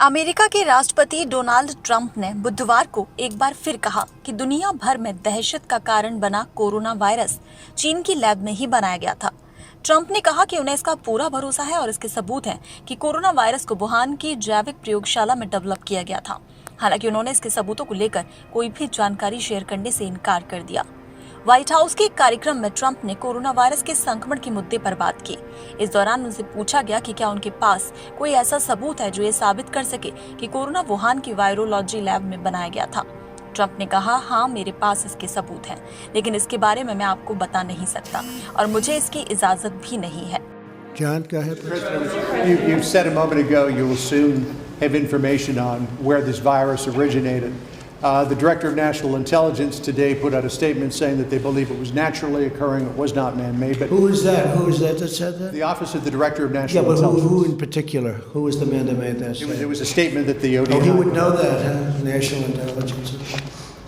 America के राष्ट्रपति Donald Trump ने बुधवार को एक बार फिर कहा कि दुनिया भर में दहशत का कारण बना कोरोना वायरस चीन की लैब में ही बनाया गया था। ट्रंप ने कहा कि उन्हें इसका पूरा भरोसा है और इसके सबूत हैं कि कोरोना वायरस को वुहान की जैविक प्रयोगशाला में डेवलप किया गया था। हालांकि उन्होंने इसके सबूतों को लेकर कोई भी जानकारी शेयर करने से इनकार कर दिया। व्हाइट हाउस के एक कार्यक्रम में ट्रंप ने कोरोना वायरस के संक्रमण के मुद्दे पर बात की। इस दौरान उनसे पूछा गया कि क्या उनके पास कोई ऐसा सबूत है जो ये साबित कर सके कि कोरोना वुहान की वायरोलॉजी लैब में बनाया गया था। ट्रंप ने कहा, हाँ मेरे पास इसके सबूत हैं, लेकिन इसके बारे में मैं आपको बता नहीं सकता और मुझे इसकी इजाजत भी नहीं है। John, go ahead. You said a moment ago you will soon have information on where this virus originated. The Director of National Intelligence today put out a statement saying that they believe it was naturally occurring, it was not man-made. But Who is that? Who is that said that? the Office of the Director of National Yeah, but Intelligence. who in particular? Who was the man that made that It statement? was a statement that the ODNI... Oh, he would know that, huh? National Intelligence.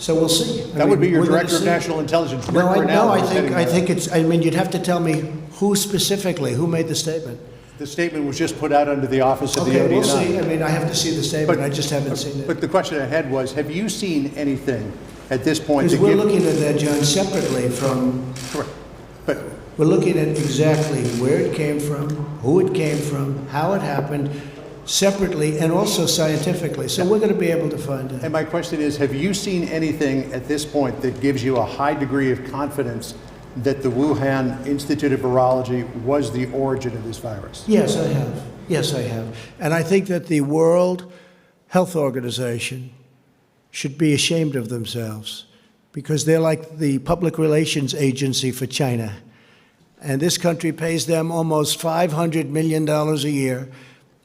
So we'll see. That would be your Director of National Intelligence. No, Rick Grinnell was heading I that. think it's, I mean, you'd have to tell me who specifically, who made the statement. The statement was just put out under the Office of the Okay, ODNI. we'll see. I mean, I have to see the statement, I just haven't seen it. But the question I had was, have you seen anything at this point Because that we're give... looking at that, John, separately from, Correct. But we're looking at exactly where it came from, who it came from, how it happened, separately and also scientifically. So we're going to be able to find out. And my question is, have you seen anything at this point that gives you a high degree of confidence that the Wuhan Institute of Virology was the origin of this virus? Yes, I have. Yes, I have. And I think that the World Health Organization should be ashamed of themselves because they're like the public relations agency for China. And this country pays them almost $500 million a year,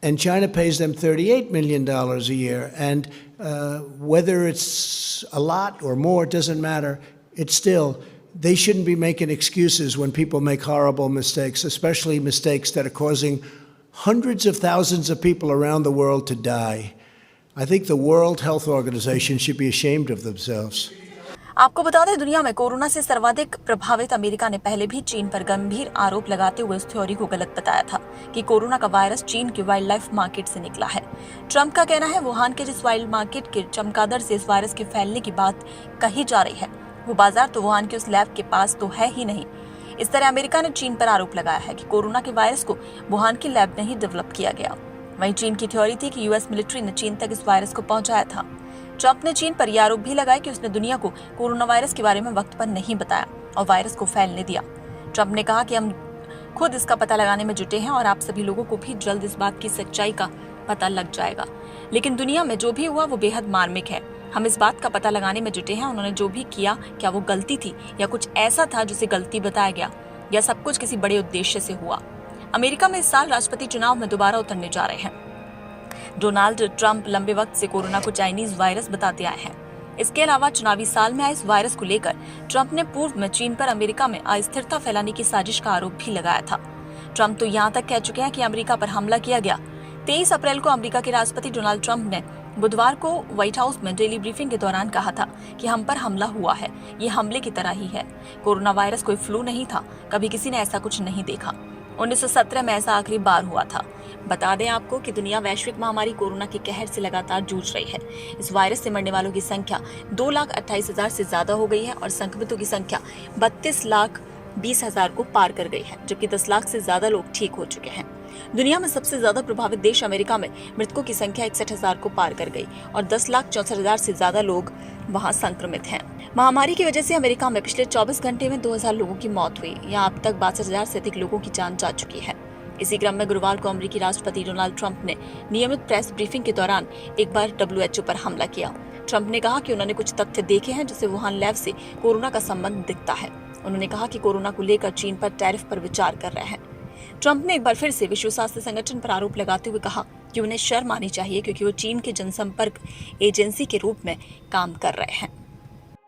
and China pays them $38 million a year. And whether it's a lot or more, it doesn't matter. It's still, they shouldn't be making excuses when people make horrible mistakes, especially mistakes that are causing hundreds of thousands of people around the world to die. I think the World Health Organization should be ashamed of themselves. आपको बता दें, दुनिया में corona से सर्वाधिक प्रभावित America ने पहले भी चीन पर गंभीर आरोप लगाते हुए उस थ्योरी को गलत बताया था कि कोरोना का वायरस चीन के वाइल्ड लाइफ मार्केट से निकला है। ट्रंप का कहना है, वुहान के जिस वाइल्ड मार्केट के चमगादड़ से इस वायरस के फैलने की बात कही जा रही है, वो बाजार तो वुहान के उस लैब के पास तो है ही नहीं। इस तरह अमेरिका ने चीन पर आरोप लगाया है कि कोरोना के वायरस को वुहान की लैब में ही डेवलप किया गया। वहीं चीन की थ्योरी थी कि यूएस मिलिट्री ने चीन तक इस वायरस को पहुंचाया था। ट्रंप ने चीन पर यह आरोप भी लगाया कि उसने दुनिया को कोरोना वायरस के बारे में वक्त पर नहीं बताया और वायरस को फैलने दिया। ट्रंप ने कहा कि हम खुद इसका पता लगाने में जुटे हैं और आप सभी लोगों को भी जल्द इस बात की सच्चाई का पता लग जाएगा। लेकिन दुनिया में जो भी हुआ वो बेहद मार्मिक है। हम इस बात का पता लगाने में जुटे हैं। उन्होंने जो भी किया, क्या वो गलती थी या कुछ ऐसा था जिसे गलती बताया गया, या सब कुछ किसी बड़े उद्देश्य से हुआ। अमेरिका में इस साल राष्ट्रपति चुनाव में दोबारा उतरने जा रहे हैं। डोनाल्ड ट्रंप लंबे वक्त से कोरोना को चाइनीज वायरस बताते आए हैं। इसके अलावा चुनावी साल में आए इस वायरस को लेकर ट्रंप ने पूर्व में चीन पर अमेरिका में अस्थिरता फैलाने की साजिश का आरोप भी लगाया था। ट्रंप तो यहाँ तक कह चुके हैं कि अमेरिका पर हमला किया गया। 23 अप्रैल को अमेरिका के राष्ट्रपति डोनाल्ड ट्रंप ने बुधवार को व्हाइट हाउस में डेली ब्रीफिंग के दौरान कहा था कि हम पर हमला हुआ है, ये हमले की तरह ही है। कोरोना वायरस कोई फ्लू नहीं था, कभी किसी ने ऐसा कुछ नहीं देखा। 1917 में ऐसा आखिरी बार हुआ था। बता दें आपको कि दुनिया वैश्विक महामारी कोरोना के कहर से लगातार जूझ रही है। इस वायरस से मरने वालों की संख्या 2,28,000 से ज्यादा हो गई है और संक्रमितों की संख्या 32,20,000 को पार कर गई है, जबकि 10 लाख से ज्यादा लोग ठीक हो चुके हैं। दुनिया में सबसे ज्यादा प्रभावित देश अमेरिका में मृतकों की संख्या 61,000 को पार कर गई और 10,64,000 से ज्यादा लोग वहां संक्रमित हैं। महामारी की वजह से अमेरिका में पिछले 24 घंटे में 2000 लोगों की मौत हुई। यहाँ अब तक 62,000 से अधिक लोगों की जान जा चुकी है। इसी क्रम में गुरुवार को अमेरिकी राष्ट्रपति डोनाल्ड ट्रंप ने नियमित प्रेस ब्रीफिंग के दौरान एक बार WHO पर हमला किया। ट्रंप ने कहा कि उन्होंने कुछ तथ्य देखे हैं जिससे वुहान लैब से कोरोना का संबंध दिखता है। उन्होंने कहा कि कोरोना को लेकर चीन पर टैरिफ पर विचार कर रहे हैं। ट्रंप ने एक बार फिर से विश्व स्वास्थ्य संगठन पर आरोप लगाते हुए कहा कि उन्हें शर्म आनी चाहिए क्योंकि वो चीन के जनसंपर्क एजेंसी के रूप में काम कर रहे हैं।